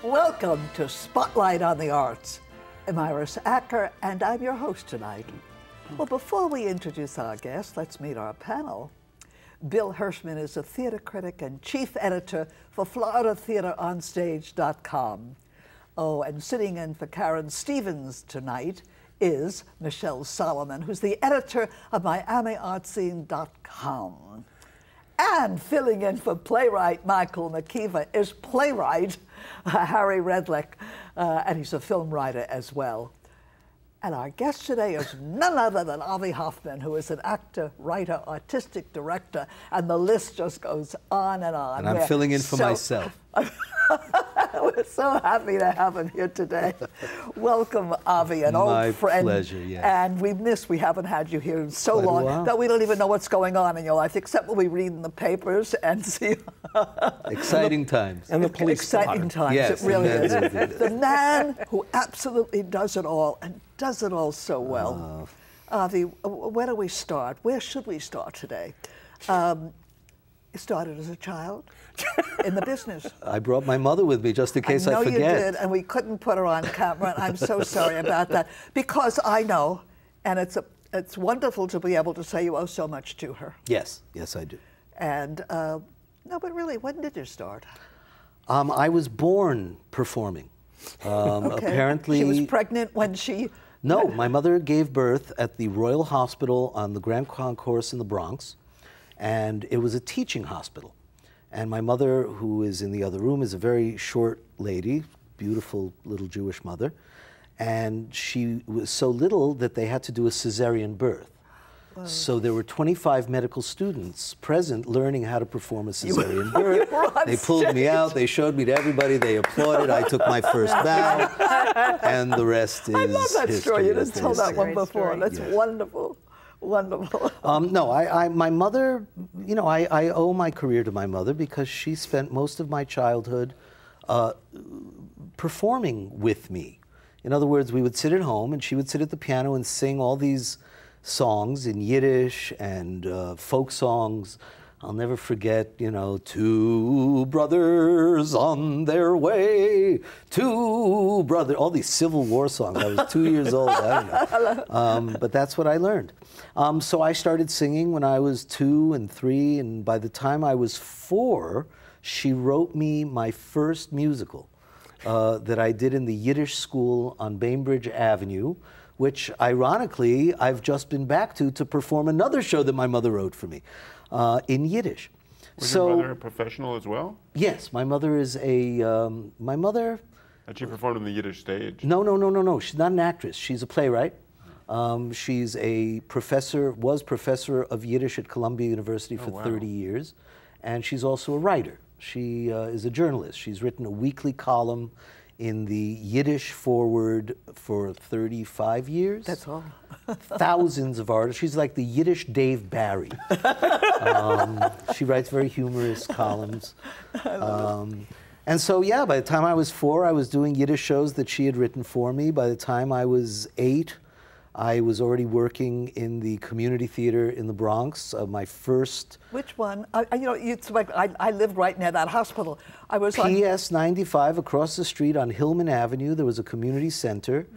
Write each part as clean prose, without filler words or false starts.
Welcome to Spotlight on the Arts. I'm Iris Acker, and I'm your host tonight. Well, before we introduce our guest, let's meet our panel. Bill Hirschman is a theater critic and chief editor for FloridaTheaterOnStage.com. Oh, and sitting in for Karen Stevens tonight is Michelle Solomon, who's the editor of MiamiArtScene.com. And filling in for playwright Michael McKeever is playwright Harry Redlick, and he's a film writer as well. And our guest today is none other than Avi Hoffman, who is an actor, writer, artistic director, and the list just goes on and on. And I'm filling in for myself. We're so happy to have him here today. Welcome, Avi, an old friend. My pleasure, yes. And we haven't had you here in so long that we don't even know what's going on in your life, except when we read in the papers and see. Exciting times. And the police exciting times, yes, it really is. The man who absolutely does it all, and does it all so well. Avi, where do we start? Where should we start today? You started as a child in the business. I brought my mother with me just in case I forget. I know you did, and we couldn't put her on camera, and I'm so sorry about that, because I know, and it's wonderful to be able to say you owe so much to her. Yes, yes, I do. And, no, but really, when did you start? I was born performing. Okay. Apparently... She was pregnant when she... No, my mother gave birth at the Royal Hospital on the Grand Concourse in the Bronx, and it was a teaching hospital. And my mother, who is in the other room, is a very short lady, beautiful little Jewish mother, and she was so little that they had to do a cesarean birth. Whoa. So there were 25 medical students present learning how to perform a cesarean birth. They pulled me out, they showed me to everybody, they applauded, I took my first bow, and the rest is I love that history, story. You didn't tell that one before. That's yes. Wonderful. Wonderful. No, my mother, you know, I owe my career to my mother because she spent most of my childhood performing with me. In other words, we would sit at home and she would sit at the piano and sing all these songs in Yiddish and folk songs. I'll never forget, you know, two brothers on their way, two brothers, all these Civil War songs. I was 2 years old, I don't know. But that's what I learned. So I started singing when I was 2 and 3, and by the time I was 4, she wrote me my first musical that I did in the Yiddish school on Bainbridge Avenue, which, ironically, I've just been back to perform another show that my mother wrote for me. In Yiddish. Was your mother a professional as well? Yes, my mother is my mother... Had she performed on the Yiddish stage? No. She's not an actress. She's a playwright. She's a professor, was professor of Yiddish at Columbia University for 30 years. And she's also a writer. She is a journalist. She's written a weekly column in the Yiddish Forward for 35 years. That's all. Thousands of articles. She's like the Yiddish Dave Barry. She writes very humorous columns. And so, yeah, by the time I was 4, I was doing Yiddish shows that she had written for me. By the time I was 8, I was already working in the community theater in the Bronx. My first... Which one? You know, it's like I lived right near that hospital. I was PS 95 across the street on Hillman Avenue. There was a community center.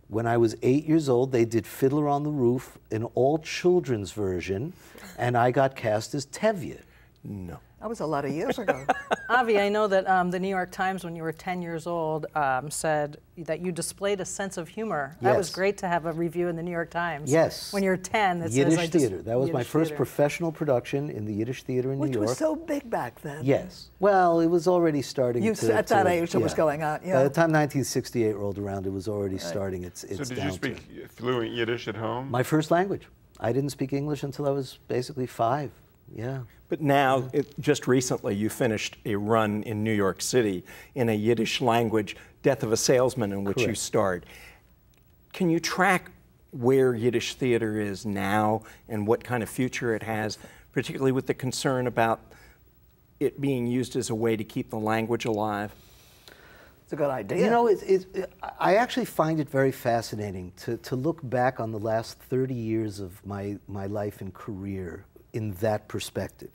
When I was 8 years old, they did Fiddler on the Roof, an all-children's version, and I got cast as Tevye. No. That was a lot of years ago. Avi, I know that the New York Times, when you were 10 years old, said that you displayed a sense of humor. Yes. That was great to have a review in the New York Times. Yes. When you're 10, that Yiddish says, theater. That was my first theater. professional production in the Yiddish theater in New York. Which was so big back then. Yes. Well, it was already starting At that age, it was going on, yeah. By the time 1968 rolled around, it was already starting its So did downturn. you speak fluent Yiddish at home? My first language. I didn't speak English until I was basically 5. Yeah. But now, just recently, you finished a run in New York City in a Yiddish language, Death of a Salesman, in which you starred. Can you track where Yiddish theater is now and what kind of future it has, particularly with the concern about it being used as a way to keep the language alive? It's a good idea. You know, I actually find it very fascinating to look back on the last 30 years of my life and career in that perspective.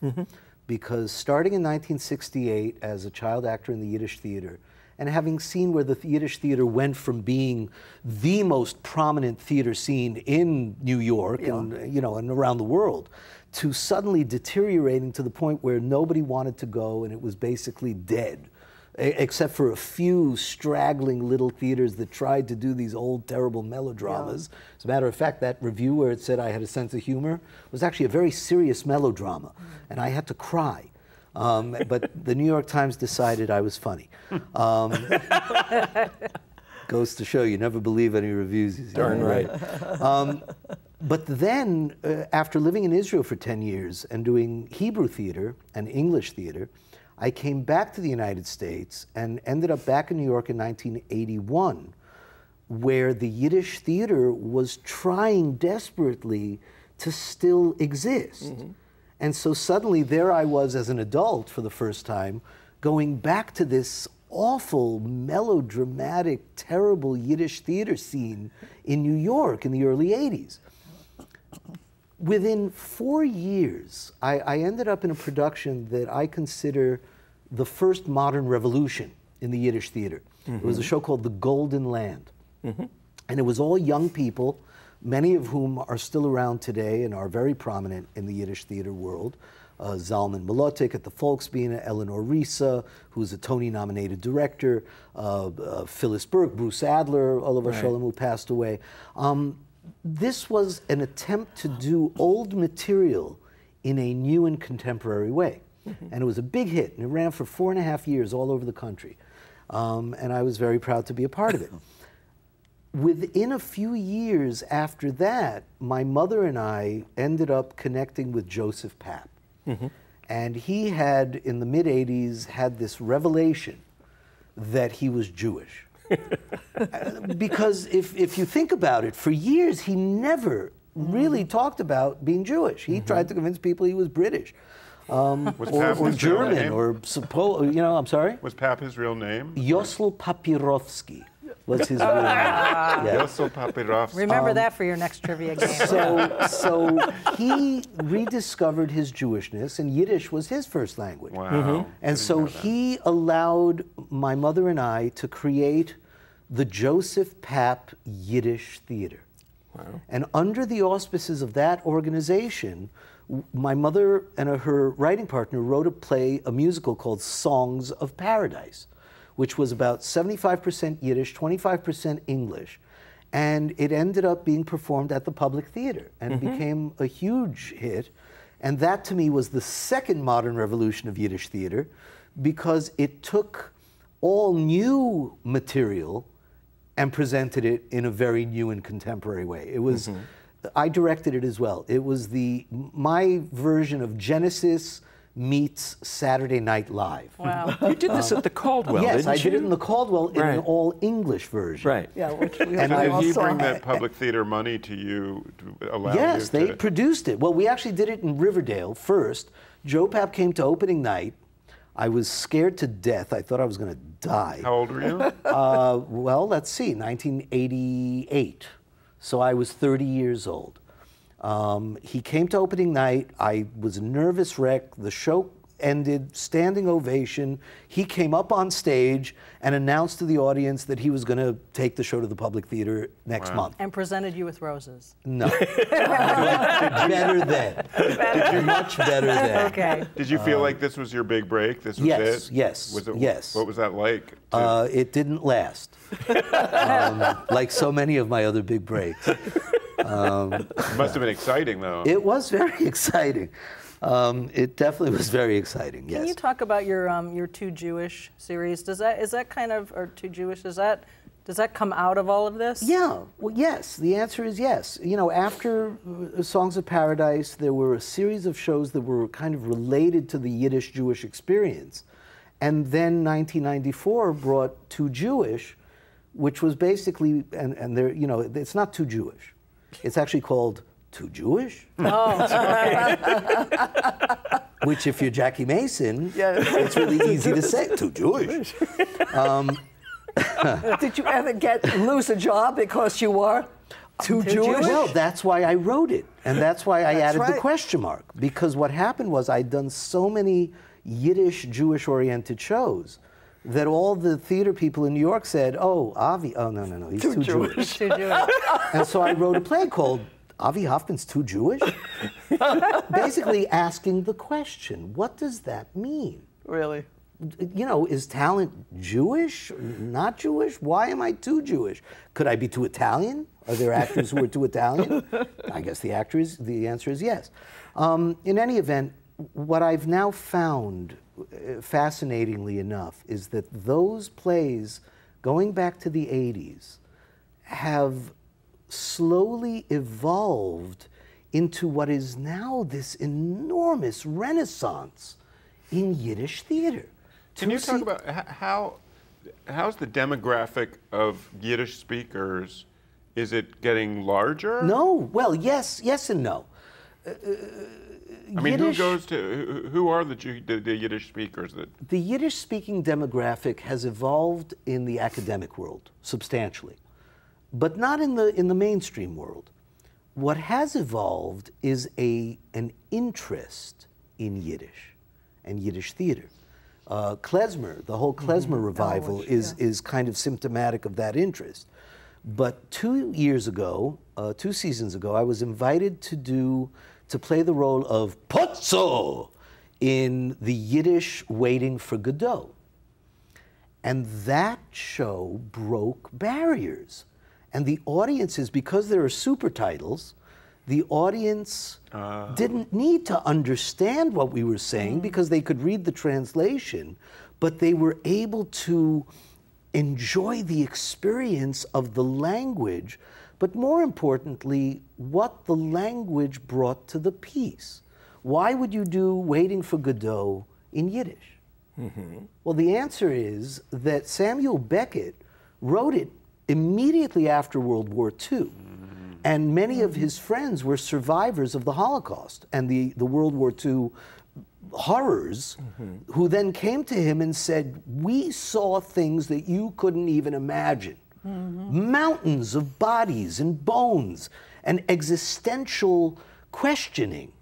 Because starting in 1968 as a child actor in the Yiddish theater, and having seen where the Yiddish theater went from being the most prominent theater scene in New York and, you know, and around the world, to suddenly deteriorating to the point where nobody wanted to go and it was basically dead, except for a few straggling little theaters that tried to do these old, terrible melodramas. As a matter of fact, that review where it said I had a sense of humor was actually a very serious melodrama, and I had to cry. But the New York Times decided I was funny. Goes to show you never believe any reviews. Darn right. But then, after living in Israel for 10 years and doing Hebrew theater and English theater, I came back to the United States and ended up back in New York in 1981, where the Yiddish theater was trying desperately to still exist. And so suddenly there I was as an adult for the first time, going back to this awful, melodramatic, terrible Yiddish theater scene in New York in the early 80s. Within 4 years, I ended up in a production that I consider the first modern revolution in the Yiddish theater. It was a show called The Golden Land. And it was all young people, many of whom are still around today and are very prominent in the Yiddish theater world. Zalman Malotic at the Volksbühne, Eleanor Risa, who's a Tony-nominated director, Phyllis Burke, Bruce Adler, Oliver Sholem, who passed away. This was an attempt to do old material in a new and contemporary way. And it was a big hit, and it ran for 4.5 years all over the country. And I was very proud to be a part of it. Within a few years after that, my mother and I ended up connecting with Joseph Papp. And he had, in the mid-'80s, had this revelation that he was Jewish. Because if you think about it, for years he never really talked about being Jewish. He tried to convince people he was British. Or German, or you know, I'm sorry? Was Papp his real name? Yosel Papirowski was his real name. Yosel Papirowski. Remember that for your next trivia game. So he rediscovered his Jewishness, and Yiddish was his first language. Wow. And so he allowed my mother and I to create the Joseph Papp Yiddish Theater. Wow. And under the auspices of that organization, my mother and her writing partner wrote a musical called Songs of Paradise, which was about 75% Yiddish, 25% English. And it ended up being performed at the Public Theater and became a huge hit. And that, to me, was the second modern revolution of Yiddish theater, because it took all new material and presented it in a very new and contemporary way. It was, I directed it as well. It was my version of Genesis meets Saturday Night Live. Wow. You did this at the Caldwell, Yes, didn't you? I did it in the Caldwell in an all-English version. Right. Yeah, which we And Did he also bring that public theater money to you to allow Yes, you to... they produced it. Well, we actually did it in Riverdale first. Joe Papp came to opening night. I was scared to death. I thought I was going to die. How old were you? Well, let's see, 1988. So I was 30 years old. He came to opening night. I was a nervous wreck. The show ended, standing ovation. He came up on stage and announced to the audience that he was going to take the show to the Public Theater next month. And presented you with roses. No. Better then. Much better then. Okay. Did you feel like this was your big break? This was Yes, it? yes, Was it, yes. What was that like? It didn't last, like so many of my other big breaks. It must have been exciting, though. It was very exciting. It definitely was very exciting. Yes. Can you talk about your Too Jewish series? Is that kind of, or Too Jewish? Does that come out of all of this? Yeah. Well, yes. The answer is yes. You know, after Songs of Paradise, there were a series of shows that were kind of related to the Yiddish Jewish experience, and then 1994 brought Too Jewish, which was basically, and there, you know, it's not Too Jewish. It's actually called Too Jewish? Oh, Which, if you're Jackie Mason, it's really easy to say, Too Jewish. Did you ever lose a job because you were too Jewish? Well, that's why I wrote it, and that's why I added the right. question mark. Because what happened was I'd done so many Yiddish, Jewish-oriented shows that all the theater people in New York said, oh, Avi, oh, no, he's too Jewish. Too Jewish. And so I wrote a play called Avi Hoffman's Too Jewish? Basically asking the question, what does that mean? Really? You know, is talent Jewish, not Jewish? Why am I too Jewish? Could I be too Italian? Are there actors who are too Italian? I guess the answer is yes. In any event, what I've now found, fascinatingly enough, is that those plays, going back to the 80s, have slowly evolved into what is now this enormous renaissance in Yiddish theater. Can you talk about how's the demographic of Yiddish speakers? Is it getting larger? No. Well, yes and no. I mean, Yiddish, who are the Yiddish speakers that? The Yiddish-speaking demographic has evolved in the academic world substantially, but not in the mainstream world. What has evolved is an interest in Yiddish and Yiddish theater. Klezmer, the whole Klezmer revival is kind of symptomatic of that interest. But 2 seasons ago, I was invited to play the role of Pozzo in the Yiddish Waiting for Godot. And that show broke barriers. And the audiences, because there are super titles, the audience didn't need to understand what we were saying because they could read the translation, but they were able to enjoy the experience of the language, but more importantly, what the language brought to the piece. Why would you do Waiting for Godot in Yiddish? Well, the answer is that Samuel Beckett wrote it immediately after World War II. And many of his friends were survivors of the Holocaust and the World War II horrors, who then came to him and said, we saw things that you couldn't even imagine. Mountains of bodies and bones and existential questioning.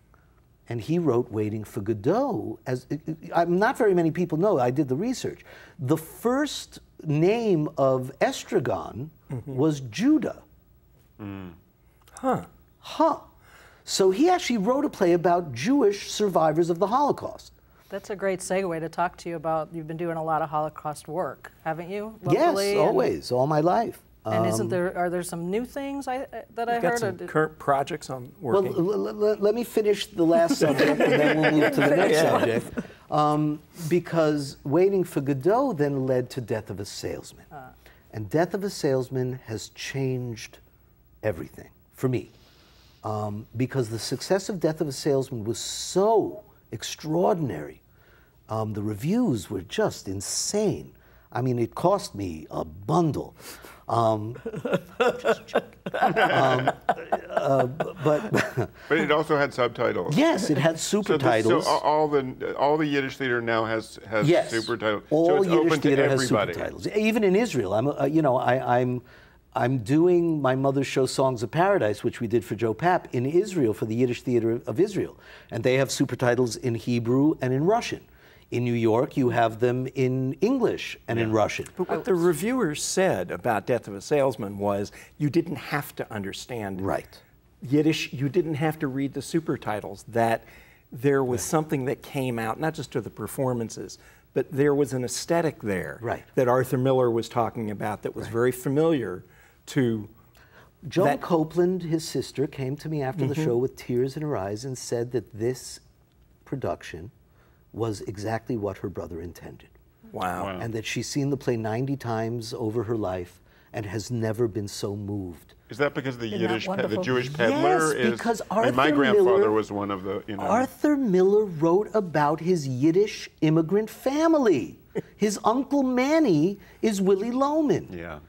And he wrote Waiting for Godot. Not very many people know, I did the research. The first name of Estragon was Judah. So he actually wrote a play about Jewish survivors of the Holocaust. That's a great segue to talk to you about. You've been doing a lot of Holocaust work, haven't you? Locally, yes, always, all my life. And are there some new things that I heard? Got some current projects I'm working. Well, let me finish the last subject, and then we'll move to the next subject. Because Waiting for Godot then led to Death of a Salesman. And Death of a Salesman has changed everything for me. Because the success of Death of a Salesman was so extraordinary. The reviews were just insane. I mean, it cost me a bundle. Just joking. But it also had subtitles. Yes, it had super titles. So all the Yiddish theater now has yes, super titles. All so it's Yiddish open theater to has everybody. super titles. Even in Israel, I'm doing my mother's show Songs of Paradise, which we did for Joe Papp, in Israel for the Yiddish Theater of Israel. And they have super titles in Hebrew and in Russian. In New York, you have them in English and in Russian. But what the reviewers said about Death of a Salesman was you didn't have to understand Yiddish. You didn't have to read the super titles. That there was something that came out, not just to the performances, but there was an aesthetic there that Arthur Miller was talking about that was very familiar to Joan Copeland, his sister, came to me after the show with tears in her eyes and said that this production was exactly what her brother intended. Wow. And that she's seen the play 90 times over her life and has never been so moved. Is that because the the Jewish Yes, peddler is? because my grandfather was one of the. Arthur Miller wrote about his Yiddish immigrant family. His uncle Manny is Willie Loman. Yeah.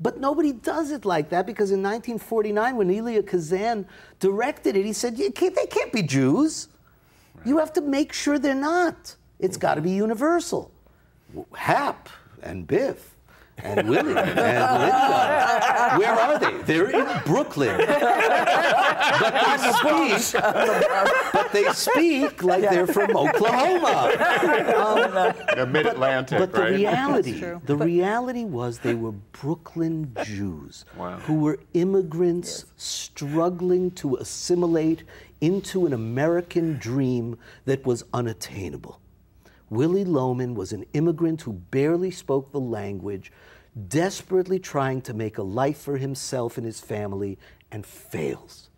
But nobody does it like that because in 1949, when Elia Kazan directed it, he said, they can't be Jews. You have to make sure they're not. It's got to be universal. Hap and Biff and Willie and Linda. Where are they? They're in Brooklyn. but they speak like they're from Oklahoma. Mid-Atlantic, but the right? reality was they were Brooklyn Jews Wow. who were immigrants struggling to assimilate into an American dream that was unattainable. Willie Loman was an immigrant who barely spoke the language, desperately trying to make a life for himself and his family, and fails.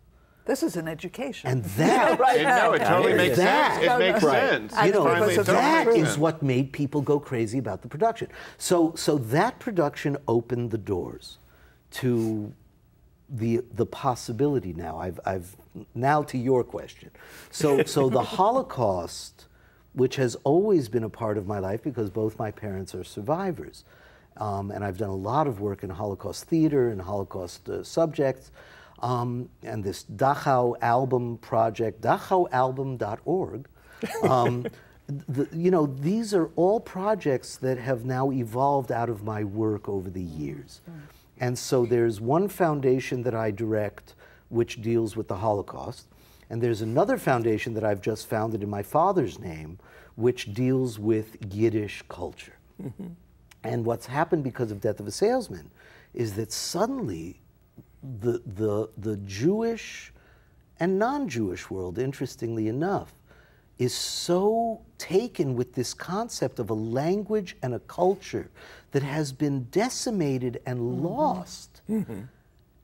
This is an education. And that, No, it totally makes sense. It makes sense. you know, Finally, it totally that makes is sense. what made people go crazy about the production. So that production opened the doors to the possibility. Now, I've now to your question. So the Holocaust, which has always been a part of my life because both my parents are survivors, and I've done a lot of work in Holocaust theater and Holocaust subjects. And this Dachau album project, dachaualbum.org, you know, these are all projects that have now evolved out of my work over the years. And so there's one foundation that I direct which deals with the Holocaust, and there's another foundation that I've just founded in my father's name which deals with Yiddish culture. And what's happened because of Death of a Salesman is that suddenly the Jewish and non-Jewish world, interestingly enough, is so taken with this concept of a language and a culture that has been decimated and lost.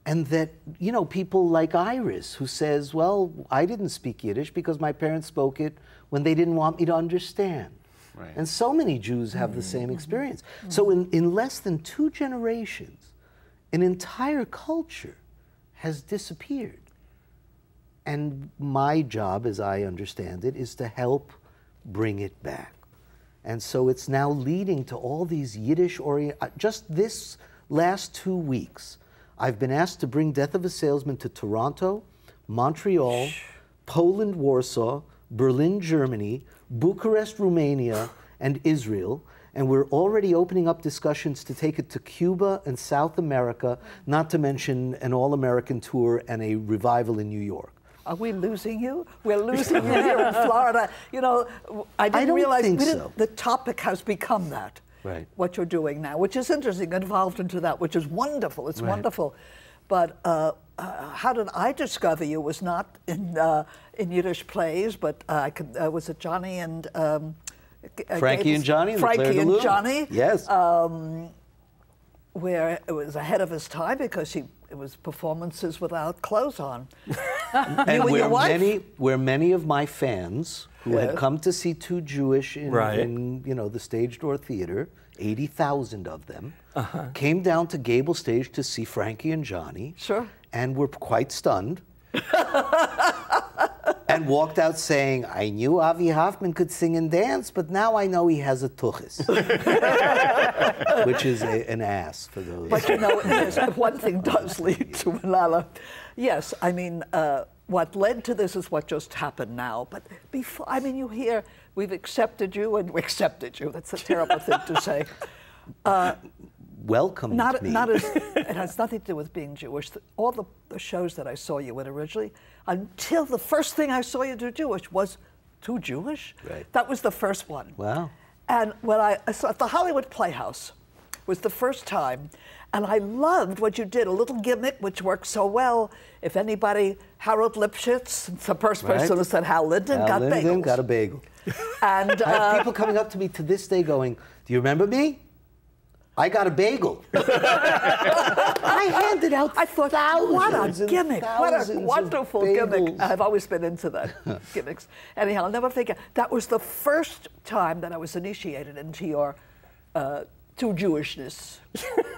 And that, you know, people like Iris, who says, well, I didn't speak Yiddish because my parents spoke it when they didn't want me to understand. Right. And so many Jews have the same experience. So in less than 2 generations, an entire culture has disappeared. And my job, as I understand it, is to help bring it back. And so it's now leading to all these just this last 2 weeks, I've been asked to bring Death of a Salesman to Toronto, Montreal, Poland, Warsaw, Berlin, Germany, Bucharest, Romania, and Israel. And we're already opening up discussions to take it to Cuba and South America, not to mention an all-American tour and a revival in New York. Are we losing you? We're losing you here in Florida. You know, I didn't don't realize think so. the topic has become that. Right. What you're doing now, which is interesting, involved into that, which is wonderful. It's wonderful. But how did I discover you? Was not in Yiddish plays, but was it Johnny and Frankie and Johnny? Frankie and Johnny. Yes. Where it was ahead of his time because it was performances without clothes on. And where many of my fans who had Yes. come to see Too Jewish in Right. the Stage Door Theater, 80,000 of them, came down to Gable Stage to see Frankie and Johnny. Sure. And were quite stunned. And walked out saying, I knew Avi Hoffman could sing and dance, but now I know he has a tuchis. Which is an ass for those. But you know, one thing does lead to another. Yes, I mean, what led to this is what just happened now. But before, I mean, you hear, we've accepted you, and we accepted you. That's a terrible thing to say. Welcomed me. It has nothing to do with being Jewish. All the shows that I saw you in originally, until the first thing I saw you do Jewish was Too Jewish. Right. That was the first one. Wow. And when I saw at the Hollywood Playhouse was the first time, and I loved what you did, a little gimmick which worked so well. If anybody, Harold Lipschitz, the first person who said Hal Linden, got bagels. Got a bagel. And I have people coming up to me to this day going, do you remember me? I got a bagel. I handed out thousands. What a gimmick. What a wonderful gimmick. bagels. I've always been into that, gimmicks. Anyhow, I'll never forget. That was the first time that I was initiated into your Too Jewishness.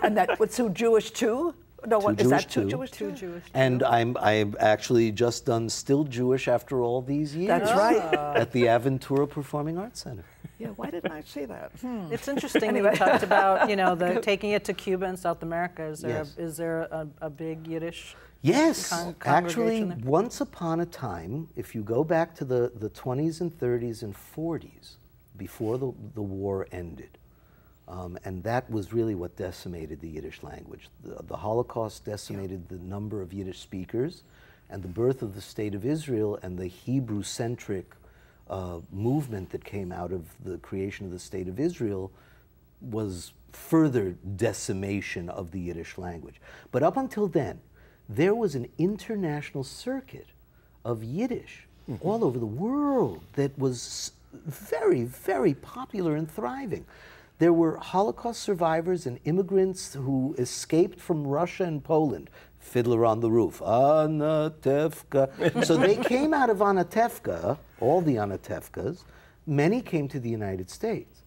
And that was Too Jewish too? No, what is that? Too Jewish too? Too Jewish. And I've actually just done Still Jewish after all these years. That's right. At the Aventura Performing Arts Center. Yeah, why didn't I see that? It's interesting Anyway. that you talked about, you know, taking it to Cuba and South America. Yes. Is there a big Yiddish Yes, actually, congregation there? once upon a time, if you go back to the 20s and 30s and 40s, before the war ended, And that was really what decimated the Yiddish language. The Holocaust decimated the number of Yiddish speakers, and the birth of the State of Israel and the Hebrew-centric movement that came out of the creation of the State of Israel was further decimation of the Yiddish language. But up until then, there was an international circuit of Yiddish all over the world that was very, very popular and thriving. There were Holocaust survivors and immigrants who escaped from Russia and Poland. Fiddler on the Roof, Anatevka. So they came out of Anatevka, all the Anatevkas. Many came to the United States,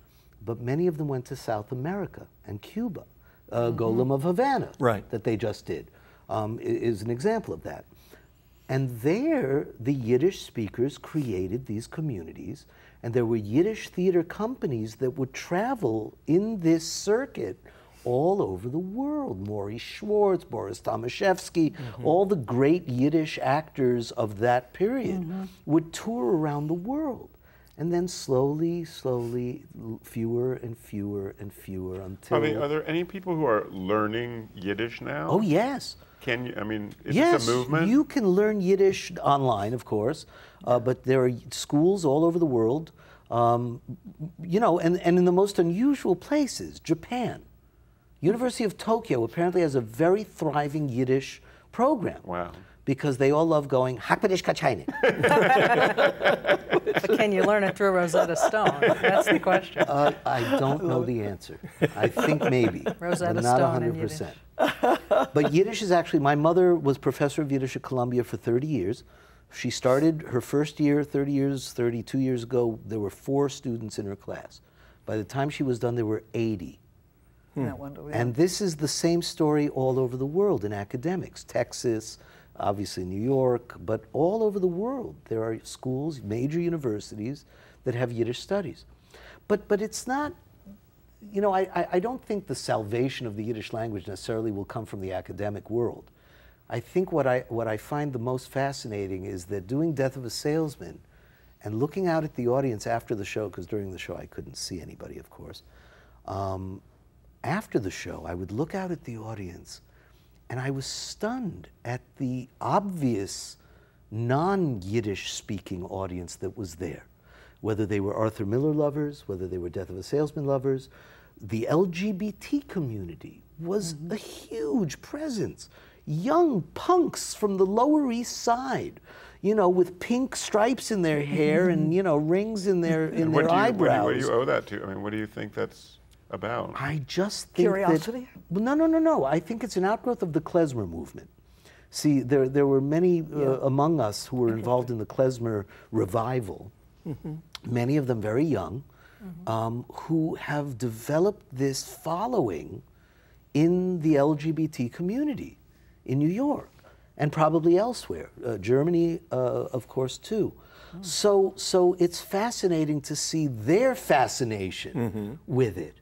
but many of them went to South America and Cuba. Golem of Havana, that they just did, is an example of that. And there, the Yiddish speakers created these communities, and there were Yiddish theater companies that would travel in this circuit all over the world. Maurice Schwartz, Boris Tomaszewski, all the great Yiddish actors of that period would tour around the world. And then slowly, slowly, fewer and fewer and fewer until... Are there any people who are learning Yiddish now? Oh, yes. Can you, I mean, is yes, this a movement? You can learn Yiddish online, of course, but there are schools all over the world, you know, and in the most unusual places. Japan. University of Tokyo apparently has a very thriving Yiddish program. Wow. Because they all love going, Hakbadish Kachainik. But can you learn it through Rosetta Stone? That's the question. I don't know the answer. I think maybe, Rosetta but not Stone 100%. But Yiddish is actually, my mother was professor of Yiddish at Columbia for 30 years. She started her first year, 32 years ago, there were 4 students in her class. By the time she was done, there were 80. And this is the same story all over the world in academics. Texas, obviously New York, but all over the world. There are schools, major universities that have Yiddish studies. But it's not, you know, I don't think the salvation of the Yiddish language necessarily will come from the academic world. I think what I find the most fascinating is that doing Death of a Salesman and looking out at the audience after the show, because during the show I couldn't see anybody, of course. After the show, I would look out at the audience and I was stunned at the obvious non-Yiddish speaking audience that was there. Whether they were Arthur Miller lovers, whether they were Death of a Salesman lovers, the LGBT community was a huge presence. Young punks from the Lower East Side, you know, with pink stripes in their hair and, you know, rings in their eyebrows. What do you owe that to? I mean, what do you think that's about? I just think curiosity? That, no. I think it's an outgrowth of the klezmer movement. See, there were many among us who were involved in the klezmer revival, many of them very young, who have developed this following in the LGBT community in New York and probably elsewhere, Germany, of course, too. So it's fascinating to see their fascination with it.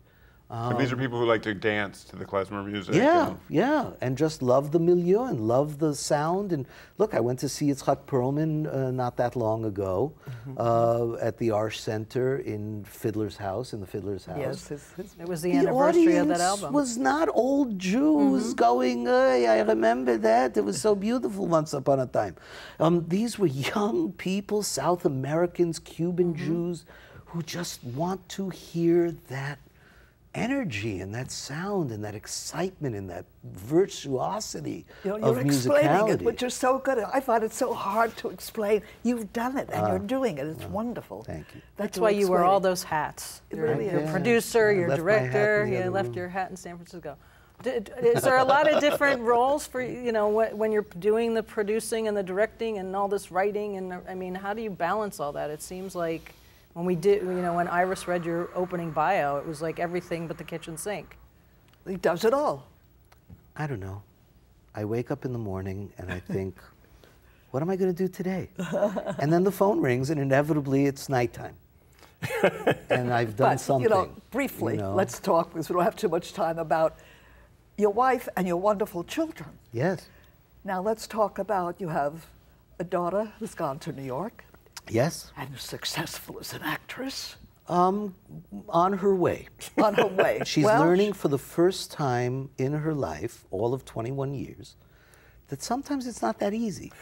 And these are people who like to dance to the klezmer music. Yeah, and just love the milieu and love the sound. And look, I went to see Yitzhak Perlman not that long ago at the Arsh Center in Fiddler's House, in the Fiddler's House. Yes, it was the anniversary of that audience album. Was not old Jews going, hey, I remember that. It was so beautiful once upon a time. These were young people, South Americans, Cuban Jews, who just want to hear that energy and that sound and that excitement and that virtuosity of you're explaining musicality. it, which is so good. I find it so hard to explain. You've done it and you're doing it. It's wonderful. Thank you. That's why you wear all those hats. You're a producer, you're a director, you left your hat in San Francisco. Is there a lot of different roles for, you know, when you're doing the producing and the directing and all this writing? And I mean, how do you balance all that? It seems like when we did, you know, when Iris read your opening bio, it was like everything but the kitchen sink. He does it all. I don't know. I wake up in the morning and I think, what am I going to do today? And then the phone rings and inevitably it's nighttime. And I've done something. You know, briefly, let's talk, because we don't have too much time, about your wife and your wonderful children. Yes. Now let's talk about, you have a daughter who's gone to New York. Yes. And successful as an actress. On her way. On her way. She's learning for the first time in her life, all of 21 years, that sometimes it's not that easy.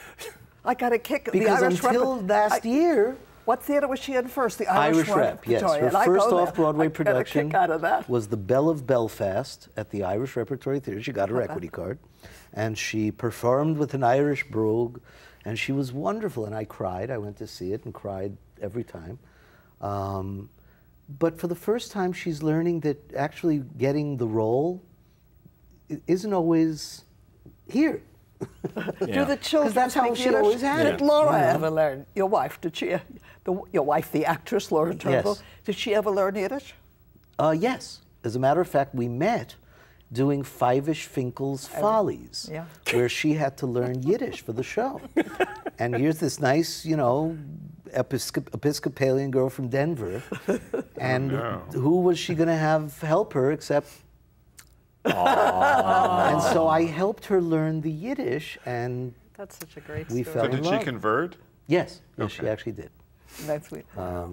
I got a kick. Because the Irish until last year... What theater was she in first? The Irish Rep, yes. Her first off-Broadway production out of that. was The Belle of Belfast at the Irish Repertory Theatre. She got her equity card, and she performed with an Irish brogue, and she was wonderful, and I cried. I went to see it and cried every time. But for the first time, she's learning that actually getting the role isn't always here. Do the children that's how she always had Did it. Laura ever learn? Your wife, did she? Your wife, the actress, Laura Turnbull. Yes. Did she ever learn Yiddish? Yes. As a matter of fact, we met doing Five-ish Finkel's Follies, where she had to learn Yiddish for the show. And here's this nice, you know, Episcopalian girl from Denver. And who was she going to have help her except... And so I helped her learn the Yiddish, and that's such a great we story. fell So in did love. she convert? Yes, yes, Okay. she actually did. That's sweet.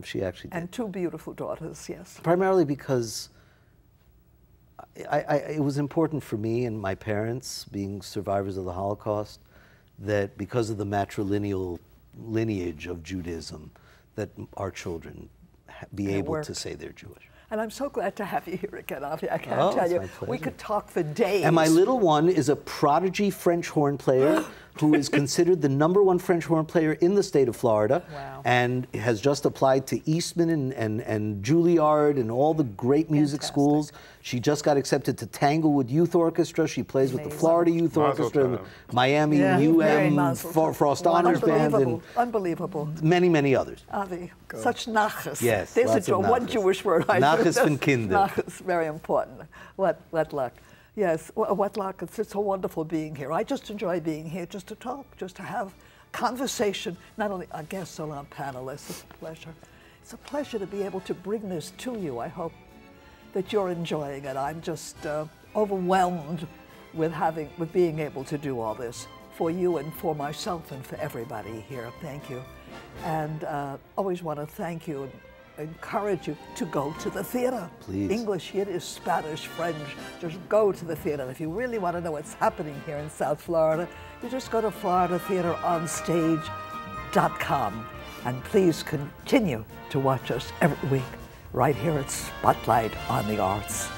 She actually did. And two beautiful daughters, yes. Primarily because it was important for me and my parents, being survivors of the Holocaust, that because of the matrilineal lineage of Judaism, that our children be able to say they're Jewish. And I'm so glad to have you here again, Avi. I can't Oh, tell it's you. my pleasure. We could talk for days. And my little one is a prodigy French horn player who is considered the #1 French horn player in the state of Florida. Wow. And has just applied to Eastman and Juilliard and all the great music Fantastic. schools. She just got accepted to Tanglewood Youth Orchestra. She plays with the Amazing. Florida Youth Mazel Orchestra, and the tov. Miami Very UM mazel. Frost Honors Band, and Unbelievable. Unbelievable. many, many others. Avi, such nachas. Yes, There's lots of one nachas. Jewish word. Nachas von Kinder. Nachas, very important. What luck. Yes, what luck. It's so wonderful being here. I just enjoy being here, just to talk, just to have conversation. Not only our guests or our panelists. It's a pleasure. It's a pleasure to be able to bring this to you. I hope that you're enjoying it. I'm just overwhelmed with being able to do all this for you and for myself and for everybody here. Thank you. And always want to thank you and encourage you to go to the theater. Please. English, Yiddish, Spanish, French. Just go to the theater. If you really want to know what's happening here in South Florida, you just go to floridatheateronstage.com. And please continue to watch us every week right here at Spotlight on the Arts.